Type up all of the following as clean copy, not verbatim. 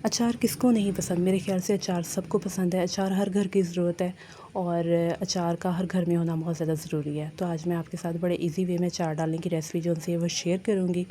अचार किसको नहीं पसंद। मेरे ख़्याल से अचार सबको पसंद है। अचार हर घर की ज़रूरत है और अचार का हर घर में होना बहुत ज़्यादा ज़रूरी है। तो आज मैं आपके साथ बड़े इजी वे में अचार डालने की रेसिपी जो उनसे वो शेयर करूँगी।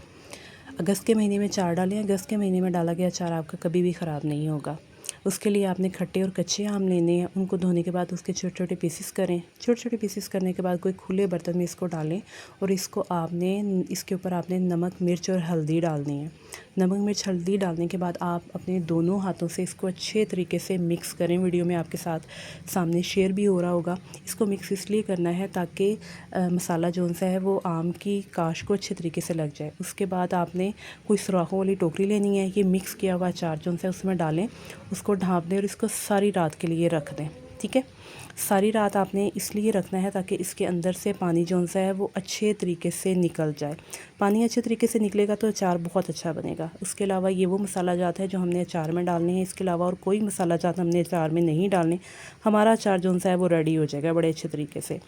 अगस्त के महीने में अचार डालें। अगस्त के महीने में डाला गया अचार आपका कभी भी ख़राब नहीं होगा। उसके लिए आपने खट्टे और कच्चे आम लेने हैं। उनको धोने के बाद उसके छोटे छोटे पीसेस करें। छोटे छोटे पीसेस करने के बाद कोई खुले बर्तन में इसको डालें और इसको आपने इसके ऊपर आपने नमक, मिर्च और हल्दी डालनी है। नमक, मिर्च, हल्दी डालने के बाद आप अपने दोनों हाथों से इसको अच्छे तरीके से मिक्स करें। वीडियो में आपके साथ सामने शेयर भी हो रहा होगा। इसको मिक्स इसलिए करना है ताकि मसाला जो सा है वो आम की काश को अच्छे तरीके से लग जाए। उसके बाद आपने कोई सुराखों वाली टोकरी लेनी है। ये मिक्स किया हुआ अचार जो सा है उसमें डालें, उसको ढाँप दें और इसको सारी रात के लिए रख दें। ठीक है, सारी रात आपने इसलिए रखना है ताकि इसके अंदर से पानी जो सा है वो अच्छे तरीके से निकल जाए। पानी अच्छे तरीके से निकलेगा तो अचार बहुत अच्छा बनेगा। उसके अलावा ये वो मसाला जात है जो हमने अचार में डालने हैं। इसके अलावा और कोई मसाला जात हमने अचार में नहीं डालने। हमारा अचार जो सा है वो रेडी हो जाएगा बड़े अच्छे तरीके से।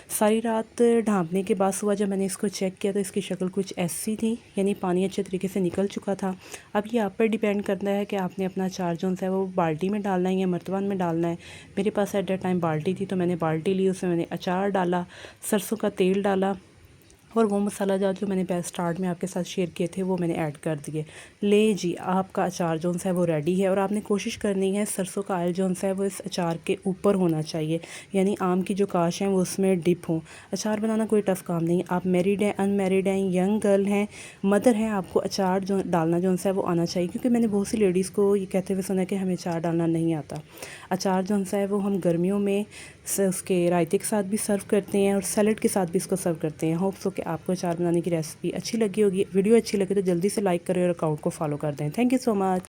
सारी रात ढाँपने के बाद सुबह जब मैंने इसको चेक किया तो इसकी शक्ल कुछ ऐसी थी, यानी पानी अच्छे तरीके से निकल चुका था। अब ये आप पर डिपेंड करता है कि आपने अपना अचार जो सा है वो बाल्टी में डालना है या मर्तबान में डालना है। मेरे पास एट दैट टाइम बाल्टी थी तो मैंने बाल्टी ली, उसमें मैंने अचार डाला, सरसों का तेल डाला और वो मसाला जात जो मैंने स्टार्ट में आपके साथ शेयर किए थे वो मैंने ऐड कर दिए। ले जी, आपका अचार जो सा है वो रेडी है। और आपने कोशिश करनी है सरसों का ऑयल जो सा है वो इस अचार के ऊपर होना चाहिए, यानी आम की जो काश हैं वो उसमें डिप हों। अचार बनाना कोई टफ़ काम नहीं। आप मैरिड हैं, अनमैरिड हैं, यंग गर्ल हैं, मदर हैं, आपको अचार जो डालना जो सा है वो आना चाहिए। क्योंकि मैंने बहुत सी लेडीज़ को ये कहते हुए सुना कि हमें अचार डालना नहीं आता। अचार जो सा है वो हम गर्मियों में उसके रायते के साथ भी सर्व करते हैं और सैलड के साथ भी इसको सर्व करते हैं। होप सो कि आपको अचार बनाने की रेसिपी अच्छी लगी होगी। वीडियो अच्छी लगे तो जल्दी से लाइक करें और अकाउंट को फॉलो कर दें। Thank you so much.